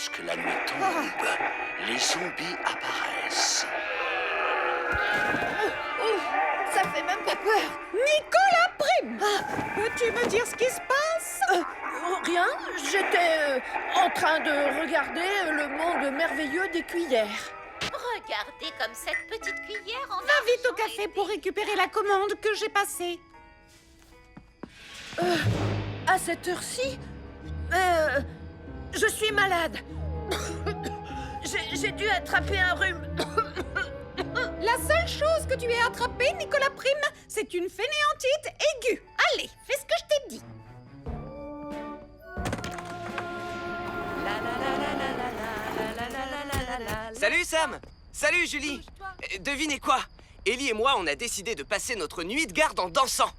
lorsque la nuit tombe, les zombies apparaissent. Ça fait même pas peur. Nicolas Prime, peux-tu me dire ce qui se passe? Rien, j'étais en train de regarder le monde merveilleux des cuillères. Regardez comme cette petite cuillère en Va vite au argent café est pour récupérer la commande que j'ai passée. À cette heure-ci, je suis malade. J'ai dû attraper un rhume. La seule chose que tu aies attrapée, Nicolas Prime, c'est une fainéantite aiguë. Allez, fais ce que je t'ai dit. Salut Sam! Salut Julie! Devinez quoi? Ellie et moi, on a décidé de passer notre nuit de garde en dansant.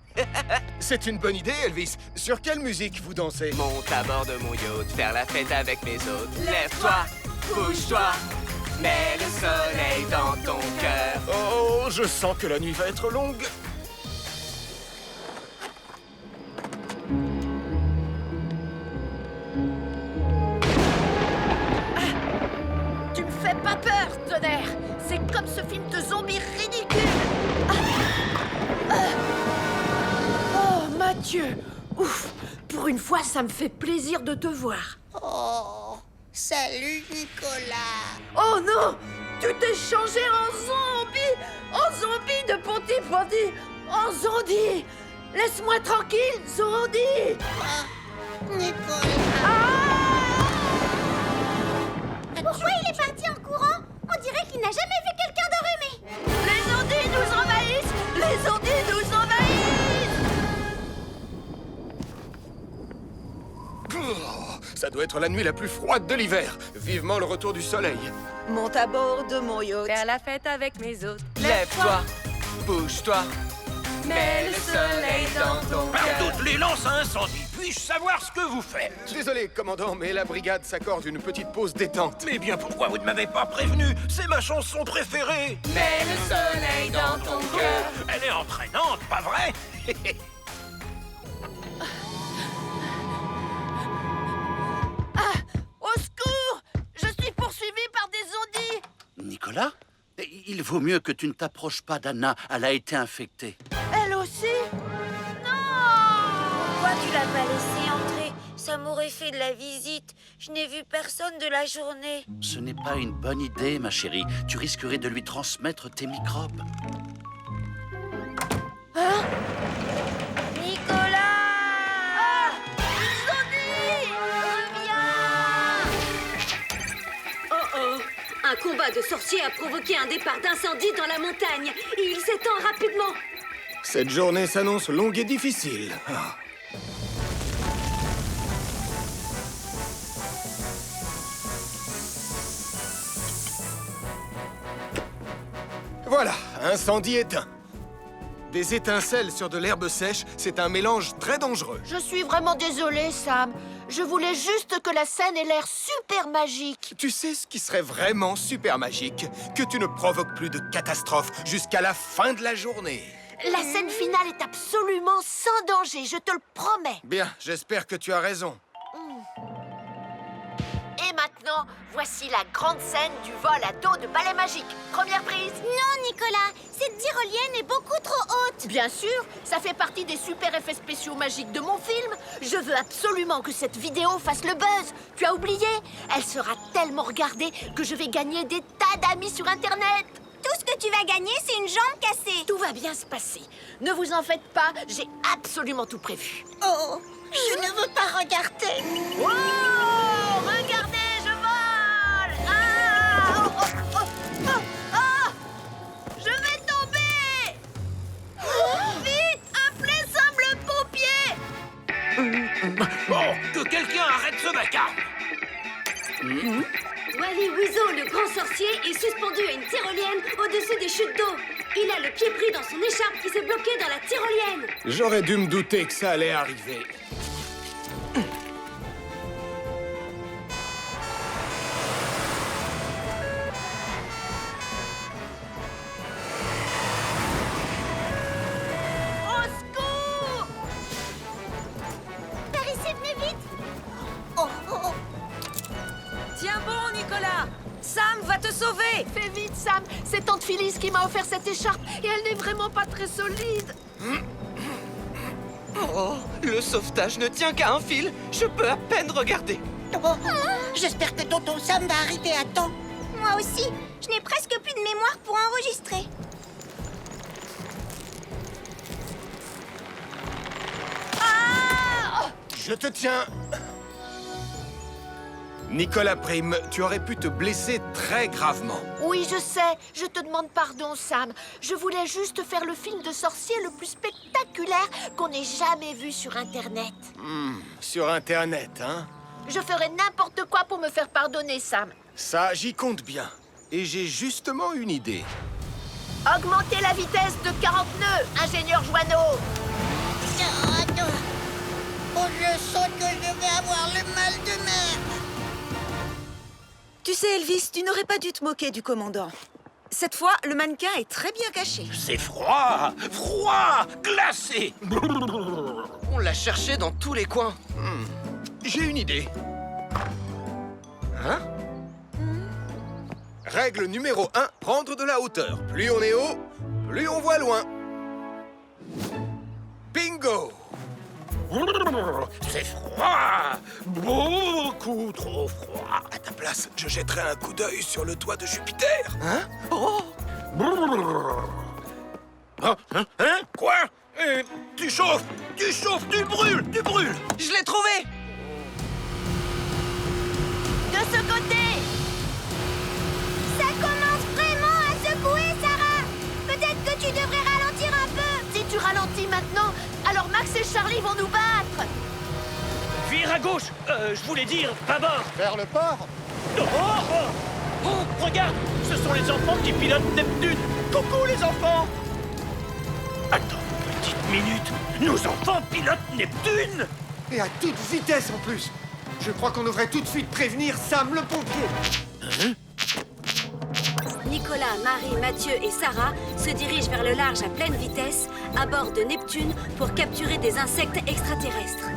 C'est une bonne idée, Elvis. Sur quelle musique vous dansez? Monte à bord de mon yacht, faire la fête avec mes autres. Lève-toi, bouge-toi, mets le soleil dans ton cœur. Oh, je sens que la nuit va être longue. Tu me fais pas peur, tonnerre. C'est comme ce film de zombies ridicule. Oh, Mathieu. Ouf, pour une fois, ça me fait plaisir de te voir. Oh, salut Nicolas. Oh non, tu t'es changé en zombie de Ponty, en zombie. Laisse-moi tranquille, zombie. Nicolas. Pourquoi il est parti en courant? On dirait qu'il n'a jamais vu quelqu'un d'enrhumé. Les zombies nous envahissent. Les zombies nous envahissent. Oh, ça doit être la nuit la plus froide de l'hiver. Vivement le retour du soleil. Monte à bord de mon yacht. Faire la fête avec mes autres. Lève-toi, bouge-toi, mets le soleil dans ton Par cœur. toutes les lances à incendie, puis-je savoir ce que vous faites? Désolé, commandant, mais la brigade s'accorde une petite pause détente. Mais bien, pourquoi vous ne m'avez pas prévenu? C'est ma chanson préférée. Mets le soleil dans ton cœur. Elle est entraînante, pas vrai? Au secours! Je suis poursuivi par des zombies. Nicolas? Il vaut mieux que tu ne t'approches pas d'Anna. Elle a été infectée. Elle aussi? Pourquoi tu l'as pas laissé entrer? Ça m'aurait fait de la visite. Je n'ai vu personne de la journée. Ce n'est pas une bonne idée, ma chérie. Tu risquerais de lui transmettre tes microbes. Nicolas! Oh, un combat de sorciers a provoqué un départ d'incendie dans la montagne. Et il s'étend rapidement. Cette journée s'annonce longue et difficile. Ah. Voilà, incendie éteint. Des étincelles sur de l'herbe sèche, c'est un mélange très dangereux. Je suis vraiment désolée, Sam. Je voulais juste que la scène ait l'air super magique. Tu sais ce qui serait vraiment super magique? Que tu ne provoques plus de catastrophes jusqu'à la fin de la journée. La scène finale est absolument sans danger, je te le promets. Bien, j'espère que tu as raison. Et maintenant, voici la grande scène du vol à dos de balai magique. Première prise. Non, Nicolas, cette tyrolienne est beaucoup trop haute. Bien sûr, ça fait partie des super effets spéciaux magiques de mon film. Je veux absolument que cette vidéo fasse le buzz. Tu as oublié? Elle sera tellement regardée que je vais gagner des tas d'amis sur Internet. Tout ce que tu vas gagner, c'est une jambe cassée. Tout va bien se passer. Ne vous en faites pas, j'ai absolument tout prévu. Oh, je ne veux pas regarder. Wow! Regardez, je vole! Ah! Oh, oh, oh, oh, oh! Je vais tomber! Vite, appelez Sam le pompier! Bon, que quelqu'un arrête ce vacarme. Wally Weasel, le grand sorcier, est suspendu à une tyrolienne au-dessus des chutes d'eau. Il a le pied pris dans son écharpe qui s'est bloquée dans la tyrolienne. J'aurais dû me douter que ça allait arriver. Au secours! Par ici, venez vite. Oh, oh, oh. Tiens bon, Nicolas. Sam va te sauver. Fais vite, Sam. C'est Tante Phyllis qui m'a offert cette écharpe et elle n'est vraiment pas très solide. Oh, le sauvetage ne tient qu'à un fil. Je peux à peine regarder. Oh, j'espère que tonton Sam va arriver à temps. Moi aussi, je n'ai presque plus de mémoire pour enregistrer. Je te tiens. Nicolas Prime, tu aurais pu te blesser très gravement. Oui, je sais. Je te demande pardon, Sam. Je voulais juste faire le film de sorcier le plus spectaculaire qu'on ait jamais vu sur Internet. Sur Internet, hein? Je ferai n'importe quoi pour me faire pardonner, Sam. Ça, j'y compte bien. Et j'ai justement une idée. Augmentez la vitesse de 40 nœuds, ingénieur Joanneau. Oh, je sens que je vais avoir le mal de mer. Tu sais, Elvis, tu n'aurais pas dû te moquer du commandant. Cette fois, le mannequin est très bien caché. C'est froid, froid, glacé. On l'a cherché dans tous les coins. J'ai une idée. Hein? Règle numéro 1, prendre de la hauteur. Plus on est haut, plus on voit loin. Bingo! C'est froid, beaucoup trop froid. À ta place, je jetterai un coup d'œil sur le toit de Jupiter. Hein? Hein? Quoi? Tu chauffes, tu brûles, tu brûles. Je l'ai trouvé! De ce côté. Ça commence vraiment à secouer, Sarah. Peut-être que tu devrais ralentir un peu. Si tu ralentis maintenant, alors Max et Charlie vont nous battre. Vire à gauche. Je voulais dire bâbord. Vers le port? Oh, regarde, ce sont les enfants qui pilotent Neptune. Coucou les enfants. Attends une petite minute. Nos enfants pilotent Neptune. Et à toute vitesse en plus. Je crois qu'on devrait tout de suite prévenir Sam le pompier. Nicolas, Marie, Mathieu et Sarah se dirigent vers le large à pleine vitesse à bord de Neptune pour capturer des insectes extraterrestres.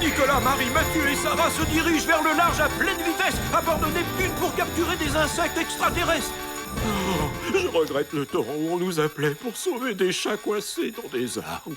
Nicolas, Marie, Mathieu et Sarah se dirigent vers le large à pleine vitesse à bord de Neptune pour capturer des insectes extraterrestres. Oh, je regrette le temps où on nous appelait pour sauver des chats coincés dans des arbres.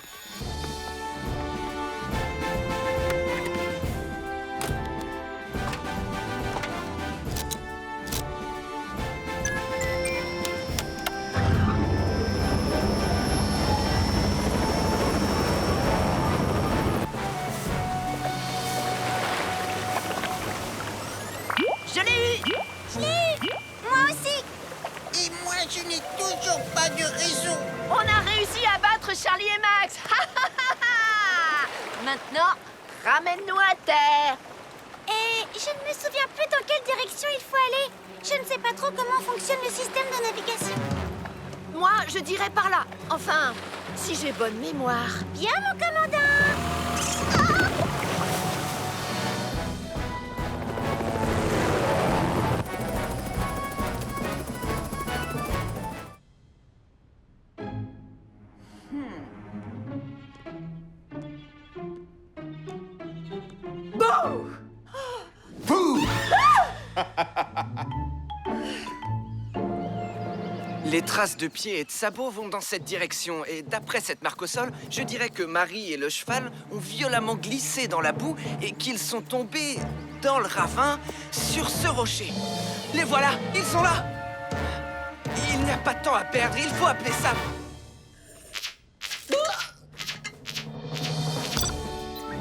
Je l'ai eu. Moi aussi. Et moi, je n'ai toujours pas de réseau. On a réussi à battre Charlie et Max. Maintenant, ramène-nous à terre. Et je ne me souviens plus dans quelle direction il faut aller. Je ne sais pas trop comment fonctionne le système de navigation. Moi, je dirais par là. Enfin, si j'ai bonne mémoire. Bien, mon commandant. Les traces de pieds et de sabots vont dans cette direction. Et d'après cette marque au sol, je dirais que Marie et le cheval ont violemment glissé dans la boue et qu'ils sont tombés dans le ravin sur ce rocher. Les voilà, ils sont là. Il n'y a pas de temps à perdre, il faut appeler Sam.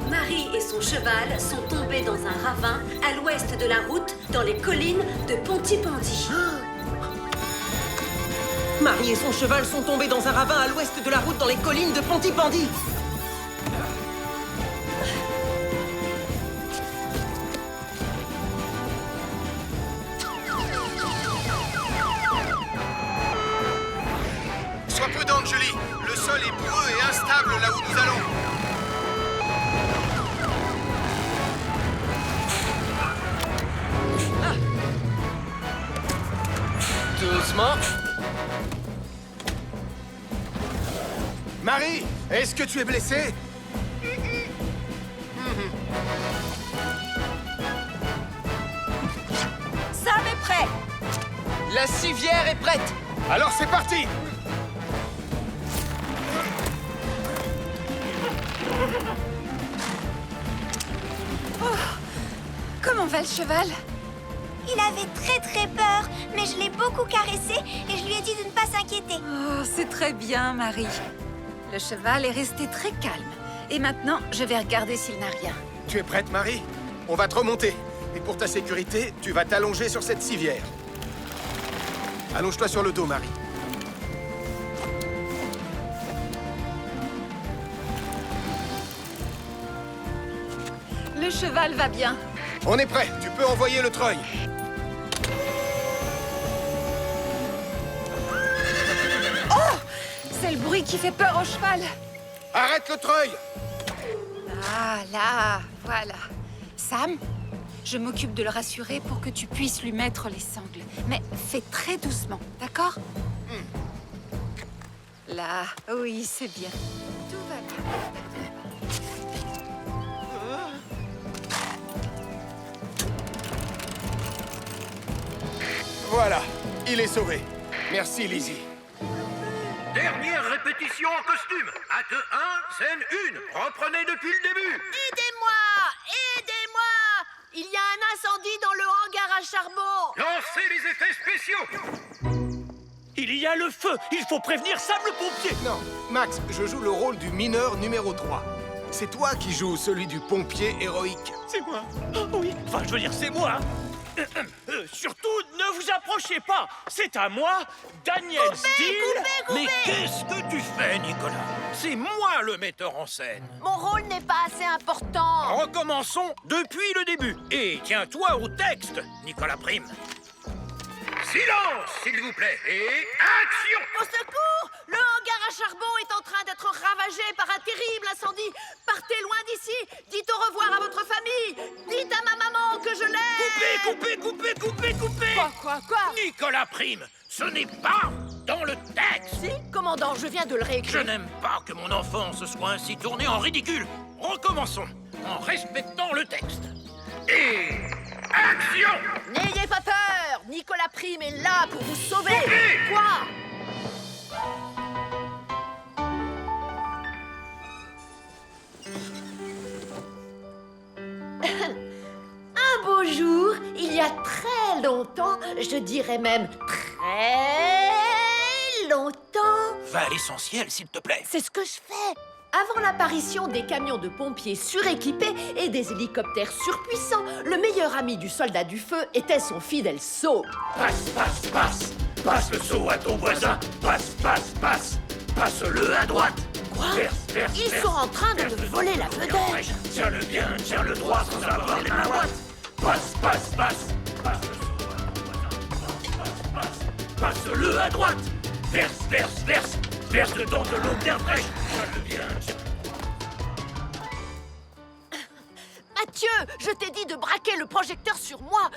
Marie et son cheval sont tombés dans un ravin à l'ouest de la route dans les collines de Pontypandy. Marie et son cheval sont tombés dans un ravin à l'ouest de la route dans les collines de Pontypandy. Sois prudente, Julie. Le sol est boueux et instable là où nous allons. Doucement. Marie, est-ce que tu es blessée? La civière est prête. Alors c'est parti! Comment va le cheval? Il avait très peur, mais je l'ai beaucoup caressé et je lui ai dit de ne pas s'inquiéter. Oh, c'est très bien, Marie. Le cheval est resté très calme. Et maintenant, je vais regarder s'il n'a rien. Tu es prête, Marie? On va te remonter. Et pour ta sécurité, tu vas t'allonger sur cette civière. Allonge-toi sur le dos, Marie. Le cheval va bien. On est prêt. Tu peux envoyer le treuil. Oh! C'est le bruit qui fait peur au cheval. Arrête le treuil! Ah, là, voilà. Sam, je m'occupe de le rassurer pour que tu puisses lui mettre les sangles. Mais fais très doucement, d'accord? Là, oui, c'est bien. Tout va bien. Voilà, il est sauvé. Merci, Lizzie. Dernière répétition en costume. Acte 1, scène 1. Reprenez depuis le début. Aidez-moi! Aidez-moi! Il y a un incendie dans le hangar à charbon! Lancez les effets spéciaux. Il y a le feu. Il faut prévenir Sam le pompier. Non, Max, je joue le rôle du mineur numéro 3. C'est toi qui joues celui du pompier héroïque. C'est moi. Oh, oui. Enfin, je veux dire, c'est moi. Surtout, ne vous approchez pas. C'est à moi, Daniel Steele. Mais qu'est-ce que tu fais, Nicolas? C'est moi le metteur en scène. Mon rôle n'est pas assez important. Recommençons depuis le début. Et tiens-toi au texte, Nicolas Prime. Silence, s'il vous plaît, et action! Au secours! Le hangar à charbon est en train d'être ravagé par un terrible incendie. Partez loin d'ici. Dites au revoir à votre famille. Dites à ma maman que je l'aime. Coupez! Quoi? Nicolas Prime, ce n'est pas dans le texte. Si, commandant, je viens de le Je réécrire. n'aime pas que mon enfant se soit ainsi tourné en ridicule. Recommençons, en respectant le texte. Et action! N'ayez pas peur. Nicolas Prime est là pour vous sauver. Coupez! Quoi? Un beau jour, il y a très longtemps, je dirais même très longtemps. Va à l'essentiel, s'il te plaît. C'est ce que je fais. Avant l'apparition des camions de pompiers suréquipés et des hélicoptères surpuissants, le meilleur ami du soldat du feu était son fidèle seau. Passe. Passe le seau à ton voisin. Passe. Passe-le à droite. Quoi? Verse, Ils sont en train de me voler la vedette. Tiens-le bien, tiens-le droit sans avoir les mains droites. Passe. Passe le seau à ton voisin. Passe-le à droite. Verse. Verse dedans de l'eau bien fraîche. Tiens-le bien. Mathieu, je t'ai dit de braquer le projecteur sur moi,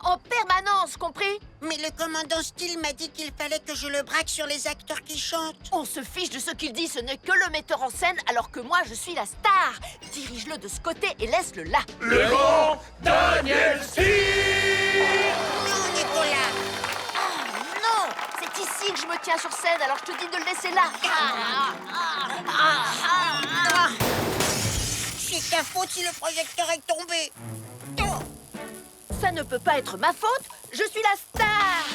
en permanence, compris? Mais le commandant Steele m'a dit qu'il fallait que je le braque sur les acteurs qui chantent. On se fiche de ce qu'il dit, ce n'est que le metteur en scène, alors que moi, je suis la star. Dirige-le de ce côté et laisse-le là. Le grand Daniel Steele! Non, Nicolas! Non, c'est ici que je me tiens sur scène, alors je te dis de le laisser là. C'est ta faute si le projecteur est tombé. Ça ne peut pas être ma faute, je suis la star.